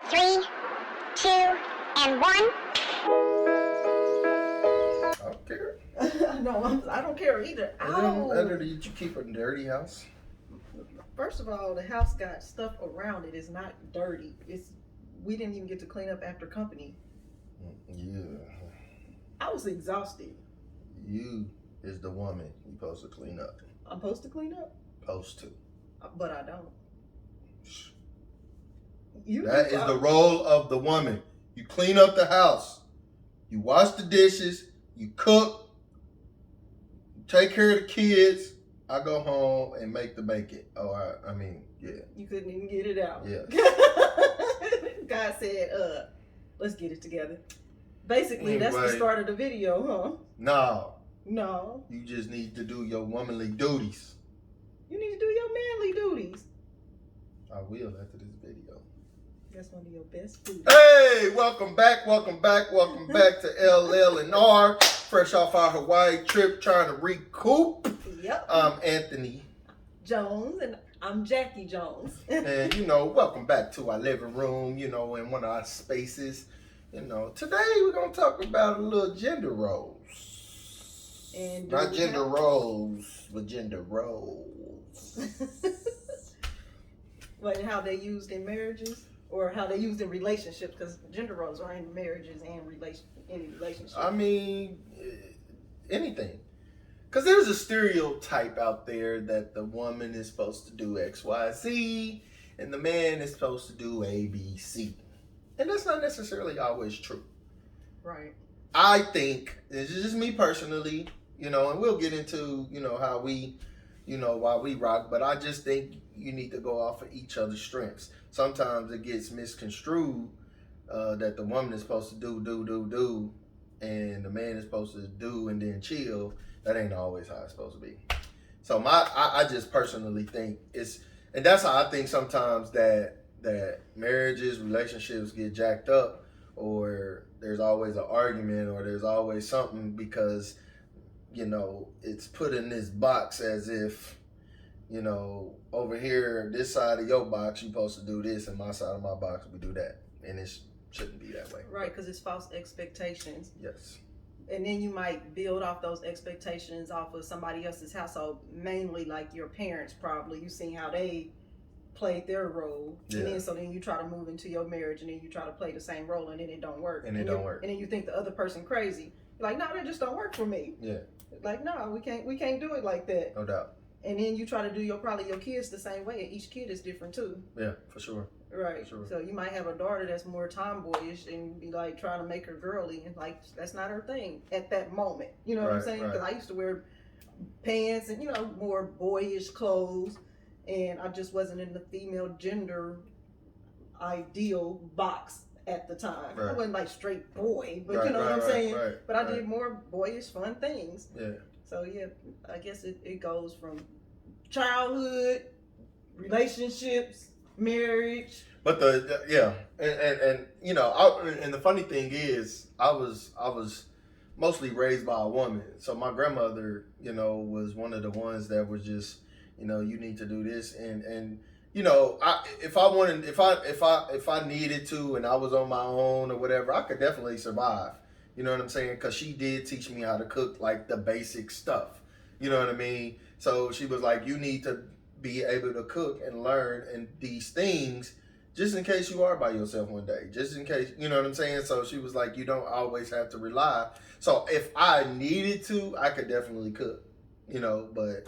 3, 2, and 1. I don't care. No, I don't care either. It doesn't matter that you keep a dirty house. First of all, the house got stuff around it. It's not dirty. We didn't even get to clean up after company. Yeah. I was exhausted. You is the woman you supposed to clean up. I'm supposed to clean up, Supposed to. but I don't. That is the role of the woman. You clean up the house. You wash the dishes. You cook. You take care of the kids. I go home and make the bacon. Oh, I mean, yeah. You couldn't even get it out. Yeah. God said, let's get it together. Basically, that's the start of the video, huh? No. You just need to do your womanly duties. You need to do your manly duties. I will after this video. That's one of your best duties. Hey, welcome back to LL&R. Fresh off our Hawaii trip, trying to recoup. Yep. I'm Anthony Jones, and I'm Jackie Jones. And, welcome back to our living room, in one of our spaces. Today we're going to talk about a little gender roles. And not gender roles, but gender roles. What, how they used in marriages? Or how they used in relationships? Because gender roles are in marriages and any relationships. I mean, anything. Because there's a stereotype out there that the woman is supposed to do X, Y, Z, and the man is supposed to do A, B, C. And that's not necessarily always true. Right. I think, this is just me personally, and we'll get into, how we, why we rock, but I just think you need to go off of each other's strengths. Sometimes it gets misconstrued that the woman is supposed to do, and the man is supposed to do and then chill. That ain't always how it's supposed to be. So I just personally think and that's how I think sometimes that marriages, relationships get jacked up, or there's always an argument, or there's always something because, it's put in this box as if, over here, this side of your box, you're supposed to do this, and my side of my box, we do that. And it shouldn't be that way. Right, because it's false expectations. Yes. And then you might build off those expectations off of somebody else's household, mainly like your parents probably. You seen how they played their role. Yeah. And then you try to move into your marriage, and then you try to play the same role, and then it don't work. And it don't work. And then you think the other person crazy. Like, no, that just don't work for me. Yeah. Like, no, we can't do it like that. No doubt. And then you try to do your kids the same way. And each kid is different too. Yeah, for sure. Right. Sure. So you might have a daughter that's more tomboyish and be like trying to make her girly, and like that's not her thing at that moment. You know what I'm saying? Because I used to wear pants and more boyish clothes, and I just wasn't in the female gender ideal box at the time. Right. I wasn't like straight boy, but you know what I'm saying? But I did more boyish fun things. Yeah. So yeah, I guess it goes from childhood, relationships, marriage. But and the funny thing is, I was mostly raised by a woman. So my grandmother, was one of the ones that was just, you need to do this, and if I needed to, and I was on my own or whatever, I could definitely survive. You know what I'm saying? Because she did teach me how to cook, like the basic stuff. You know what I mean? So she was like, you need to be able to cook and learn and these things just in case you are by yourself one day. Just in case, you know what I'm saying? So she was like, you don't always have to rely. So if I needed to, I could definitely cook, but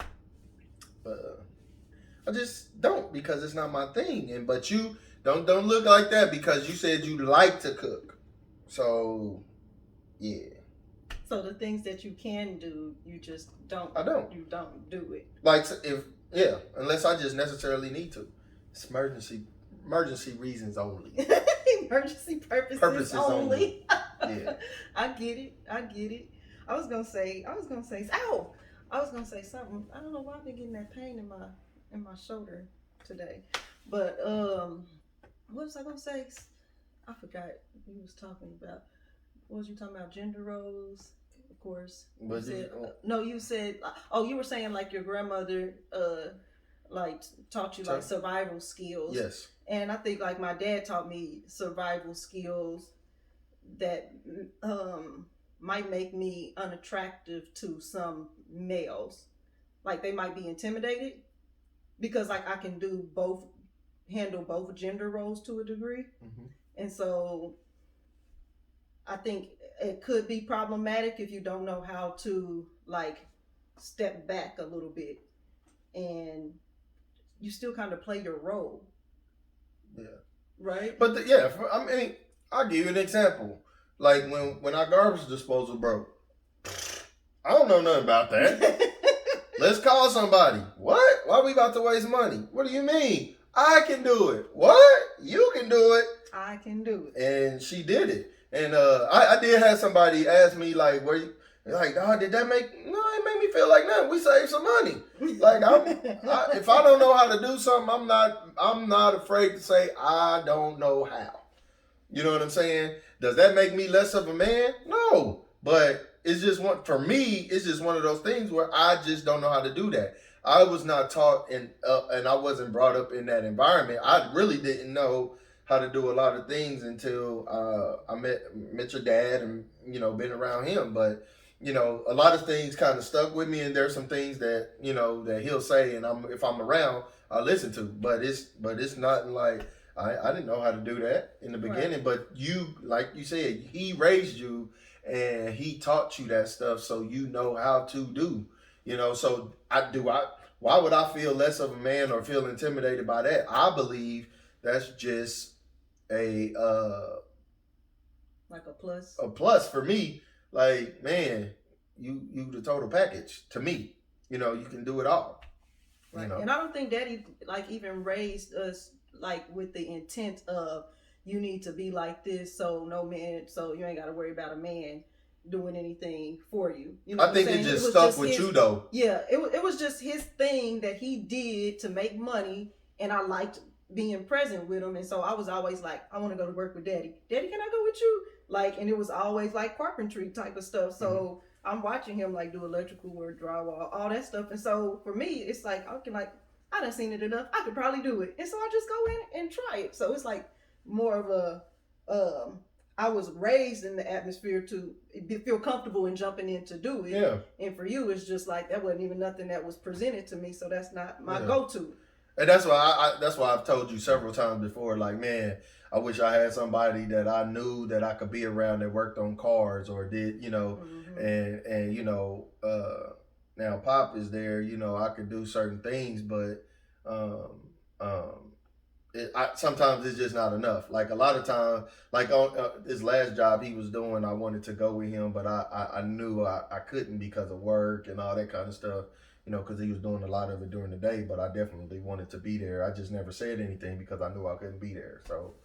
I just don't, because it's not my thing. But you don't look like that, because you said you like to cook. So... yeah. So the things that you can do, you just don't. I don't. You don't do it. Like unless I just necessarily need to. It's emergency reasons only. Emergency purposes only. Yeah. I get it. I was gonna say something. I don't know why I've been getting that pain in my shoulder today. But what was I gonna say? I forgot you was talking about. What was you talking about? Gender roles, of course. You said, you were saying like your grandmother like taught you like survival skills. Yes. And I think like my dad taught me survival skills that might make me unattractive to some males. Like they might be intimidated because like I can handle both gender roles to a degree. Mm-hmm. And so I think it could be problematic if you don't know how to like step back a little bit and you still kind of play your role. Yeah. Right? But I mean, I'll give you an example. Like when our garbage disposal broke, I don't know nothing about that. Let's call somebody. What? Why we about to waste money? What do you mean? I can do it. What? You can do it. I can do it. And she did it. And I did have somebody ask me like, "Were you like, did that make?" No, it made me feel like nothing. We saved some money. Like if I don't know how to do something, I'm not afraid to say I don't know how. You know what I'm saying? Does that make me less of a man? No, but it's just for me. It's just one of those things where I just don't know how to do that. I was not taught and I wasn't brought up in that environment. I really didn't know how to do a lot of things until I met your dad and been around him. But a lot of things kind of stuck with me, and there's some things that that he'll say, and if I'm around, I listen to. But it's not like I didn't know how to do that in the beginning. Right. But you, like you said, he raised you and he taught you that stuff, so you know how to do. So why would I feel less of a man or feel intimidated by that? I believe that's just like a plus. A plus for me. Like, man, you the total package to me. You can do it all. Right. And I don't think Daddy like even raised us like with the intent of you need to be like this, so you ain't got to worry about a man doing anything for you. I think it just stuck with you though. Yeah, it was just his thing that he did to make money, and I liked being present with him, and so I was always like, I want to go to work with Daddy. Daddy, can I go with you? Like, and it was always like carpentry type of stuff. So I'm watching him like do electrical work, drywall, all that stuff, and so for me, it's like I done seen it enough. I could probably do it, and so I just go in and try it. So it's like more of a I was raised in the atmosphere to feel comfortable in jumping in to do it. Yeah. And for you, it's just like that wasn't even nothing that was presented to me, so that's not my go-to. And that's why that's why I've told you several times before, like, man, I wish I had somebody that I knew that I could be around that worked on cars or did, and now Pop is there, I could do certain things, but sometimes it's just not enough. Like a lot of times, like on this last job he was doing, I wanted to go with him, but I knew I couldn't because of work and all that kind of stuff, because he was doing a lot of it during the day, but I definitely wanted to be there. I just never said anything because I knew I couldn't be there. So,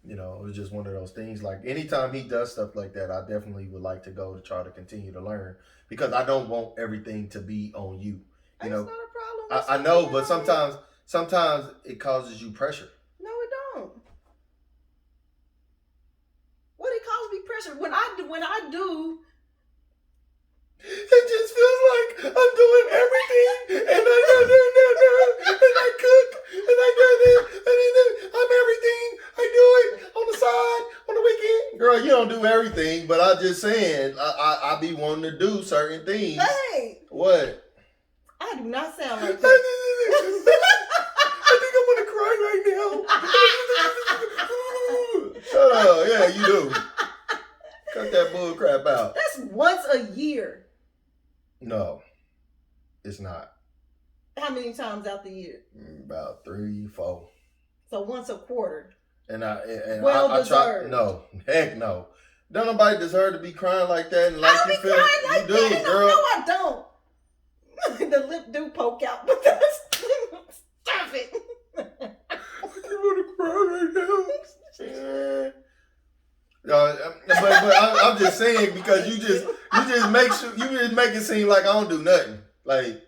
it was just one of those things. Like anytime he does stuff like that, I definitely would like to go to try to continue to learn, because I don't want everything to be on you. That's not a problem. I know, but sometimes it causes you pressure. No, it don't. What it causes me pressure when I do. It just feels like I'm doing everything, and I cook, and I do this, and I'm everything. I do it on the side, on the weekend. Girl, you don't do everything, but I'm just saying, I be wanting to do certain things. Hey! What? I do not sound like that. I think I'm gonna cry right now. Shut up. Yeah, you do. Cut that bull crap out. That's once a year. No, it's not. How many times out the year? About 3, 4. So once a quarter. And I deserved. No, heck no. Don't nobody deserve to be crying like that. And like I don't you be feel, crying like you that. do, girl. No, I don't. The lip do poke out, but that's stop it. You want to cry right now? But I'm just saying, because you just make it seem like I don't do nothing. Like,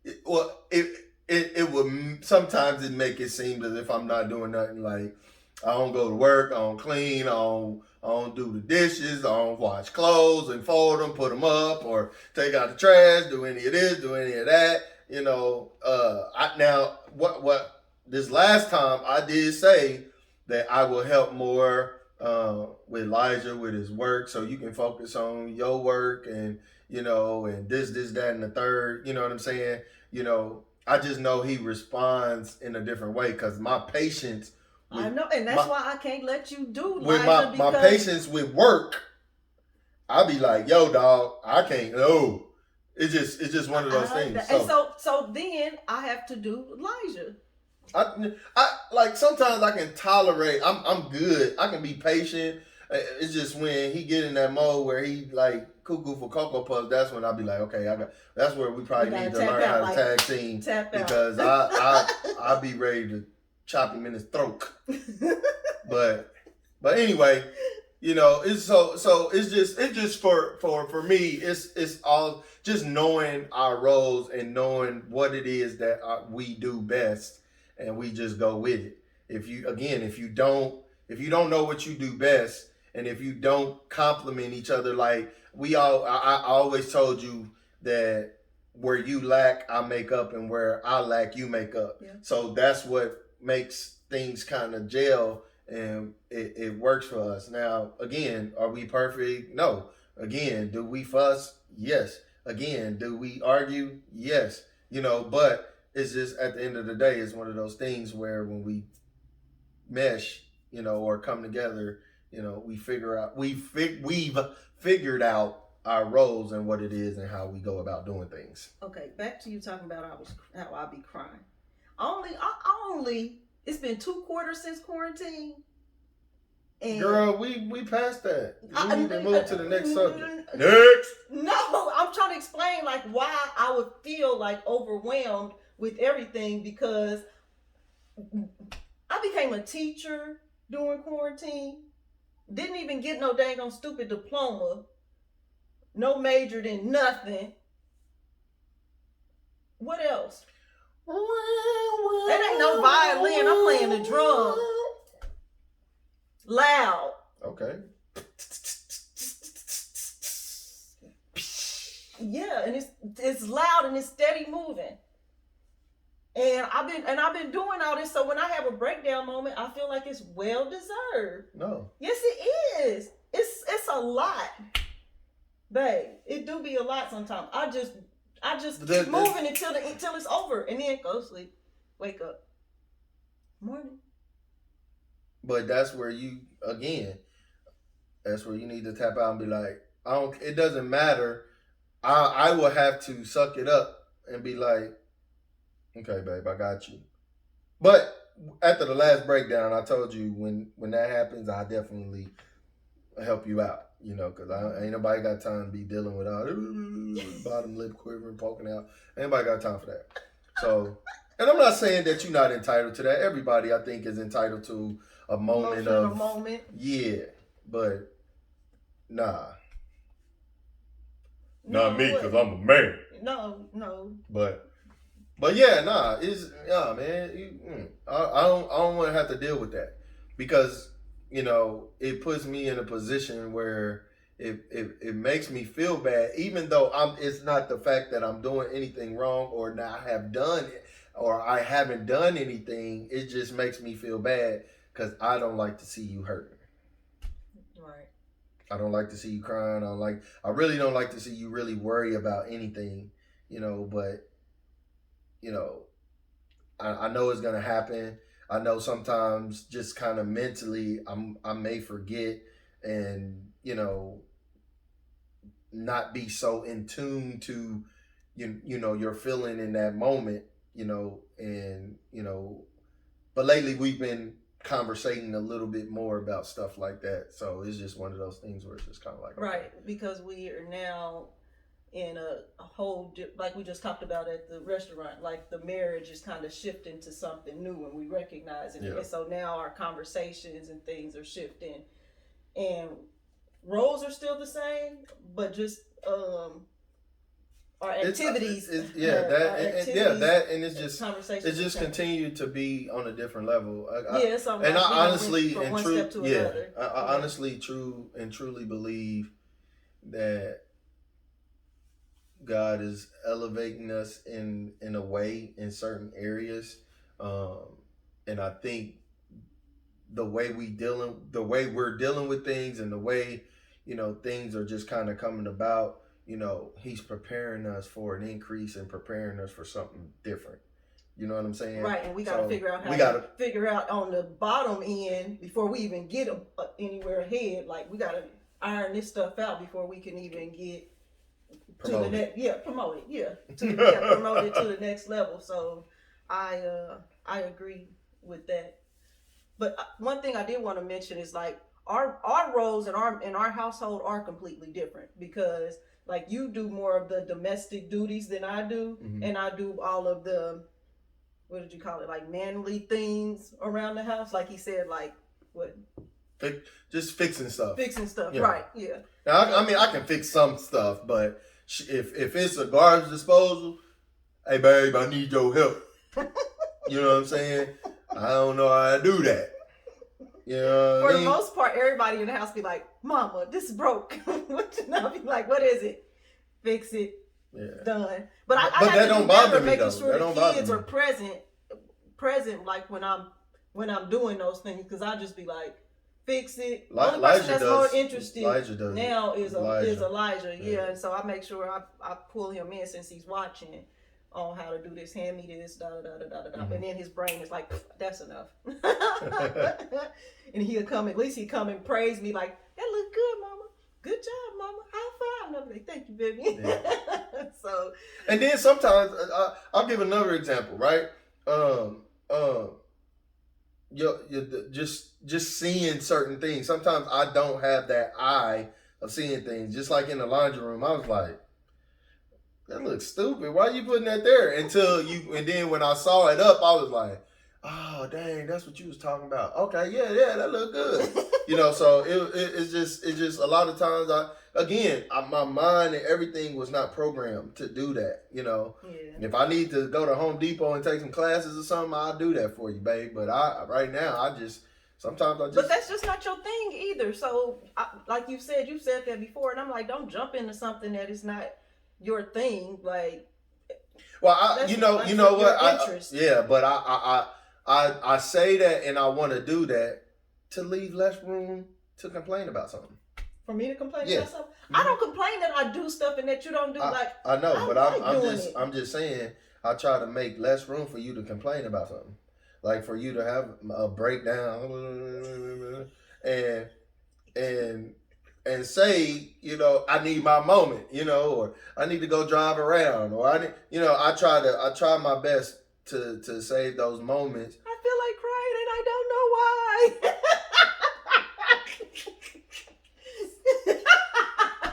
it would sometimes it make it seem as if I'm not doing nothing. Like, I don't go to work, I don't clean, I don't do the dishes, I don't wash clothes and fold them, put them up, or take out the trash, do any of this, do any of that. what this last time I did say that I will help more with Elijah with his work, so you can focus on your work and and this, that, and the third. You know what I'm saying? I just know he responds in a different way because my patience. I know, and that's why I can't let you do with Elijah my patience with work. I'll be like, yo, dog, I can't. No, it's just one of those things. So then I have to do Elijah. I like sometimes I can tolerate. I'm good. I can be patient. It's just when he get in that mode where he like cuckoo for Cocoa Puffs. That's when I'll be like, okay, that's where we probably need to learn how to tag team because I'll be ready to chop him in his throat. but anyway, it's so it's just for me. It's all just knowing our roles and knowing what it is that we do best. And we just go with it. If you don't know what you do best, and if you don't compliment each other, like I always told you that where you lack, I make up, and where I lack, you make up. Yeah. So that's what makes things kind of gel, and it works for us. Now, again, are we perfect? No. Again, do we fuss? Yes. Again, do we argue? Yes. But it's just at the end of the day, it's one of those things where when we mesh, or come together, we've figured out our roles and what it is and how we go about doing things. Okay, back to you talking about how I be crying. It's been 2 quarters since quarantine. And girl, we passed that. We need to move to the next subject. Next. No, I'm trying to explain like why I would feel like overwhelmed with everything because I became a teacher during quarantine. Didn't even get no dang on stupid diploma. No majored in nothing. What else? That ain't no violin. I'm playing the drum. Loud. Okay. Yeah, and it's loud and it's steady moving. And I've been doing all this, so when I have a breakdown moment, I feel like it's well deserved. No. Yes, it is. It's a lot, babe. It do be a lot sometimes. I just keep moving until it's over, and then go to sleep, wake up, morning. But that's where you need to tap out and be like, it doesn't matter. I will have to suck it up and be like, okay, babe, I got you. But after the last breakdown, I told you when that happens, I definitely help you out, because ain't nobody got time to be dealing with all bottom lip quivering, poking out. Ain't nobody got time for that. So, and I'm not saying that you're not entitled to that. Everybody, I think, is entitled to a moment yeah, but nah. Not me, because I'm a man. No. But yeah, nah, man. I don't want to have to deal with that because it puts me in a position where it makes me feel bad, even though it's not the fact that I'm doing anything wrong or not have done it or I haven't done anything. It just makes me feel bad because I don't like to see you hurting. Right. I don't like to see you crying. I really don't like to see you really worry about anything, but I know it's gonna happen. I know sometimes just kind of mentally I may forget and not be so in tune to your feeling in that moment, but lately we've been conversating a little bit more about stuff like that. So it's just one of those things where it's just kind of like, right, okay. Because we are now in a whole, like we just talked about at the restaurant, like the marriage is kind of shifting to something new and we recognize it. Yeah. And so now our conversations and things are shifting and roles are still the same, but just our activities. And it's just continued to be on a different level. I honestly truly believe that God is elevating us in a way in certain areas, and I think the way we're dealing with things, and the way things are just kind of coming about. He's preparing us for an increase and preparing us for something different. You know what I'm saying? Right, and we got to figure out how to figure out on the bottom end before we even get anywhere ahead. Like, we got to iron this stuff out before we can even get promoted. To the next. Promoted to the next level. So I agree with that. But one thing I did want to mention is, like, our roles in our household are completely different, because like you do more of the domestic duties than I do, and I do all of the, what did you call it, like manly things around the house. Like he said, like what? Just fixing stuff. Yeah. Right? Yeah. Now, I mean, I can fix some stuff, but if it's a garbage disposal, hey babe, I need your help. You know what I'm saying? I don't know how to do that. You know what For the most part, everybody in the house be like, "Mama, this broke." Be like, "What is it? Fix it." Yeah. Done. But I that don't bother me making though. sure the kids are present, like when I'm doing those things, because I just be like, "Fix it." The only person that's more interested now is Elijah. Yeah, and so I make sure I pull him in since he's watching on how to do this, hand me this, da da da da da da. And then his brain is like, that's enough. And he'll come, at least he come and praise me like, that look good, mama. Good job, mama. High five. And I'm like, thank you, baby. Yeah. So. And then sometimes I'll give another example, right? Just seeing certain things. Sometimes I don't have that eye of seeing things. Just like in the laundry room, I was like, that looks stupid. Why are you putting that there? And then when I saw it up, I was like, oh dang, that's what you was talking about. Okay, yeah, that looked good. So it's just a lot of times my mind and everything was not programmed to do that. Yeah. If I need to go to Home Depot and take some classes or something, I'll do that for you, babe. But right now sometimes I just. But that's just not your thing either. So like you said that before, and I'm like, don't jump into something that is not your thing. Like, well, you know what? But I say that, and I want to do that to leave less room to complain about something. For me to complain about something? Mm-hmm. I don't complain that I do stuff and that you don't do. I know, but I'm just saying, I try to make less room for you to complain about something, like for you to have a breakdown and say, I need my moment, or I need to go drive around, or I try my best to save those moments. I feel like crying and I don't know why.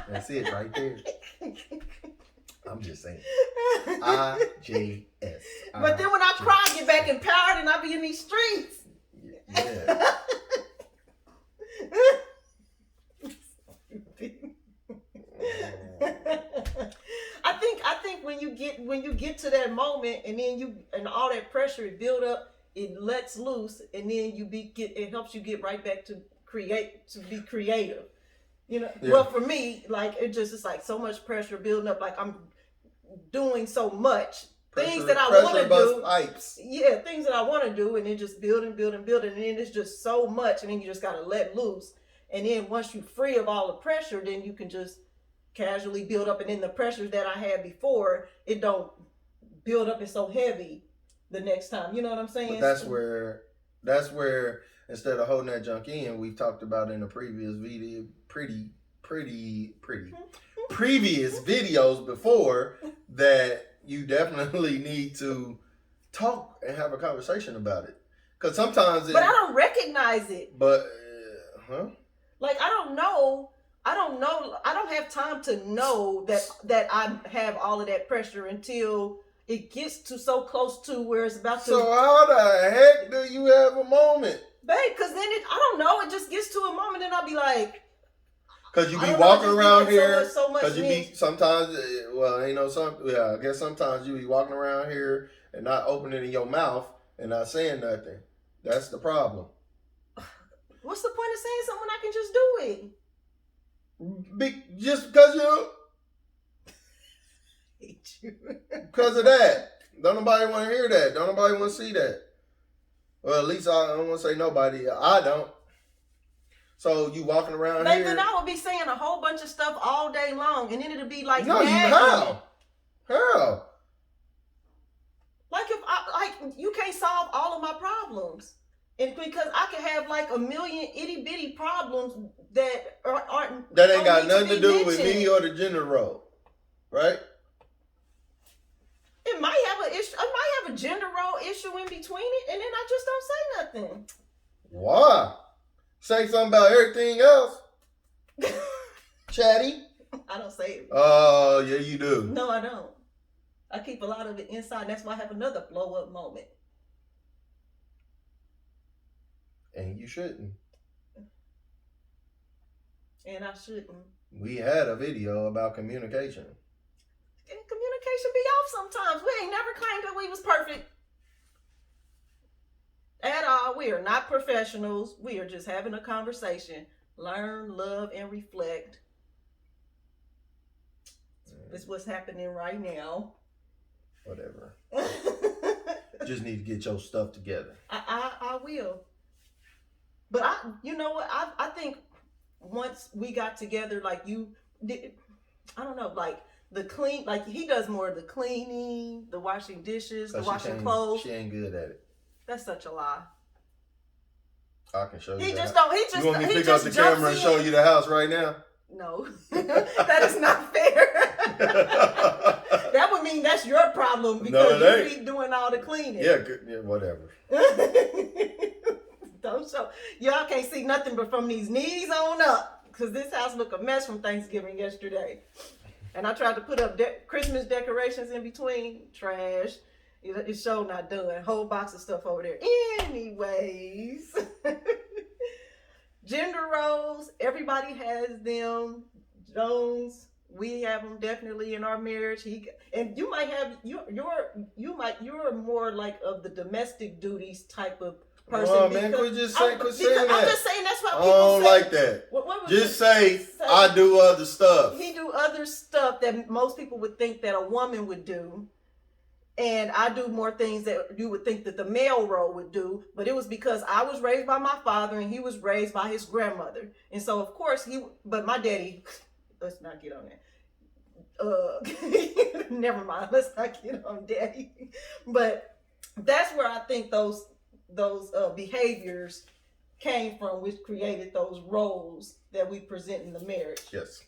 That's it right there. I'm just saying. IJS. But then when I cry, I get back empowered and I be in these streets. Yeah. I think when you get to that moment, and then and all that pressure it build up, it lets loose, and then it helps you get right back to be creative. Yeah. Well, for me, like it's like so much pressure building up, like I'm doing so much things that I want to do. Pipes. Yeah, things that I want to do, and then just building, and then it's just so much, and then you just gotta let loose. And then once you're free of all the pressure, then you can just casually build up. And then the pressures that I had before, it don't build up. It's so heavy the next time. You know what I'm saying? But that's where instead of holding that junk in, we talked about in the previous video, previous videos before, that you definitely need to talk and have a conversation about it. Because sometimes but I don't recognize it. But, Like, I don't know. I don't have time to know that I have all of that pressure until it gets to so close to where it's about to. So how the heck do you have a moment? Babe, because then I don't know. It just gets to a moment and I'll be like. Because you be walking around here. Because you be sometimes, I guess sometimes you be walking around here and not opening your mouth and not saying nothing. That's the problem. What's the point of saying something when I can just do it? Just because you. hate you. Because of that. Don't nobody want to hear that. Don't nobody want to see that. Well, at least I don't want to say nobody. I don't. So you walking around Like, here. then I would be saying a whole bunch of stuff all day long, and then it'd be like, No, you nagging. how? How? Like if you can't solve all of my problems, and because I can have like a million itty bitty problems that aren't That ain't got need nothing be to do with mentioned. me or the gender role, right? It might have an issue. I might have a gender role issue in between it, and then I just don't say nothing. Why? Say something about everything else, chatty. I don't say it. Oh, yeah, you do. No, I don't. I keep a lot of it inside. That's why I have another blow up moment. And you shouldn't. And I shouldn't. We had a video about communication. And communication be off sometimes. We ain't never claimed that we was perfect. At all. We are not professionals. We are just having a conversation. Learn, love, and reflect. It's what's happening right now. Whatever. Just need to get your stuff together. I will. But you know what? I think once we got together, like you did, I don't know, like the clean, like he does more of the cleaning, the washing dishes, the washing clothes. She ain't good at it. That's such a lie. I can show you. He that. just don't. He just. You want me to he pick up just the jumps camera and in. show you the house right now? No, that is not fair. That would mean that's your problem because No, you be doing all the cleaning. Yeah, whatever. Don't show. Y'all can't see nothing but from these knees on up because this house looked a mess from Thanksgiving yesterday. And I tried to put up Christmas decorations in between. Trash. It's so not done. Whole box of stuff over there. Anyways. Gender roles. Everybody has them. Jones. We have them definitely in our marriage. And you might have you're more like of the domestic duties type of person. Oh man, quit saying that. I'm just saying that's what I people don't say. like that. What Just say I do other stuff. He do other stuff that most people would think that a woman would do. And I do more things that you would think that the male role would do. But it was because I was raised by my father and he was raised by his grandmother. And so of course but my daddy, let's not get on that. Never mind. Let's not get on daddy. But that's where I think those behaviors came from, which created those roles that we present in the marriage. Yes,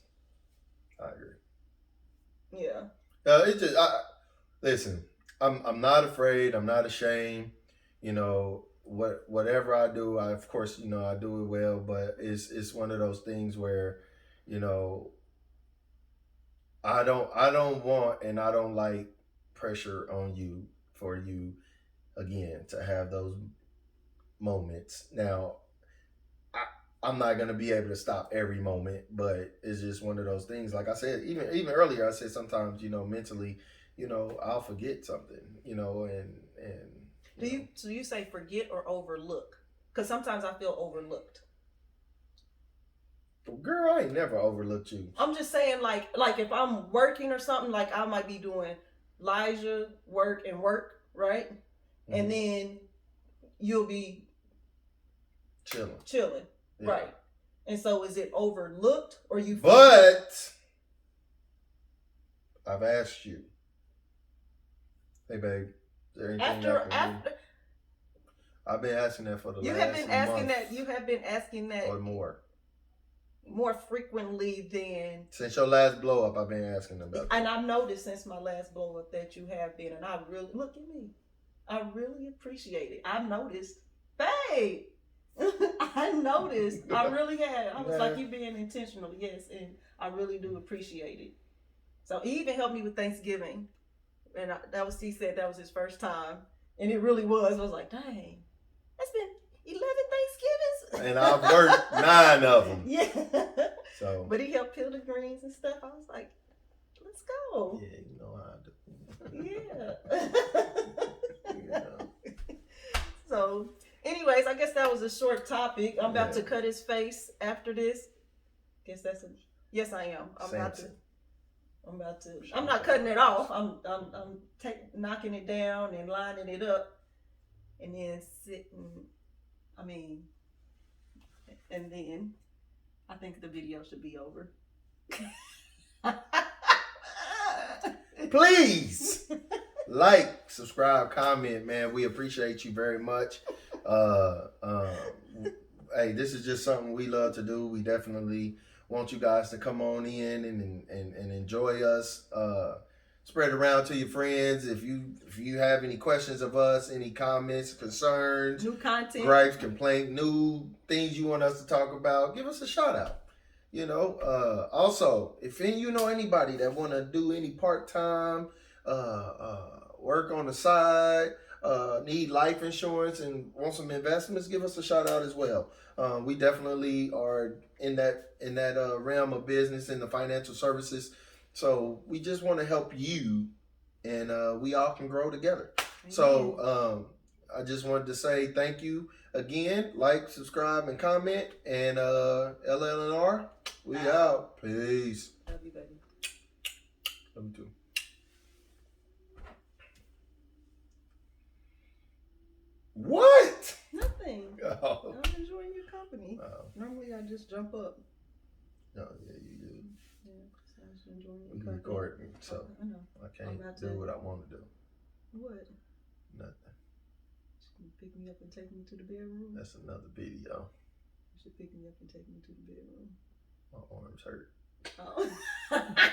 I agree. Yeah. It's just listen. I'm not afraid. I'm not ashamed. You know, whatever I do, of course, you know, I do it well. But it's one of those things where, you know, I don't want and I don't like pressure on you for you again to have those moments. Now, I'm not gonna be able to stop every moment, but it's just one of those things. Like I said, even earlier, I said sometimes, you know, mentally, you know, I'll forget something, you know, and So you say forget or overlook? Because sometimes I feel overlooked. Girl, I ain't never overlooked you. I'm just saying, like if I'm working or something, like I might be doing Elijah work, right? Mm-hmm. And then you'll be chilling, yeah. Right? And so, is it overlooked or you? But I've asked you, hey babe, is there anything after I've been asking that for the last month. You have been asking that or more frequently than since your last blow up. I've been asking about that. And I've noticed since my last blow up that you have been, and I really look at me. I really appreciate it. I've noticed, babe. I noticed. I really had. I was like, you being intentional, yes, and I really do appreciate it. So he even helped me with Thanksgiving, and he said that was his first time, and it really was. I was like, dang, that's been 11 Thanksgivings. And I've worked 9 of them. Yeah. So. But he helped peel the greens and stuff. I was like, let's go. Yeah, you know how I do. Yeah. You know. So, anyways, I guess that was a short topic. I'm about to cut his face after this. Yes, I am. I'm about to. I'm about to. I'm not cutting it off. I'm knocking it down and lining it up, and then sitting. I mean, and then I think the video should be over. Please like, subscribe, comment, man. We appreciate you very much. Hey, this is just something we love to do. We definitely want you guys to come on in and enjoy us. Spread it around to your friends. If you have any questions of us, any comments, concerns, new content, gripes, complaints, new things you want us to talk about, give us a shout out. You know, also, if you know anybody that want to do any part-time work on the side, need life insurance and want some investments, give us a shout out as well. We definitely are in that realm of business in the financial services. So we just want to help you, and we all can grow together. Amen. So I just wanted to say thank you again. Like, subscribe, and comment. And LLNR, we out. Peace. Love you, baby. Love you too. What? Nothing. Oh. I'm enjoying your company. Normally I just jump up. No, yeah, you do. Yeah, so I was enjoying your We company. recording, so I know. I can't do what I want to do. What? Nothing. You pick me up and take me to the bedroom? That's another video. You should pick me up and take me to the bedroom. My arms hurt. Oh.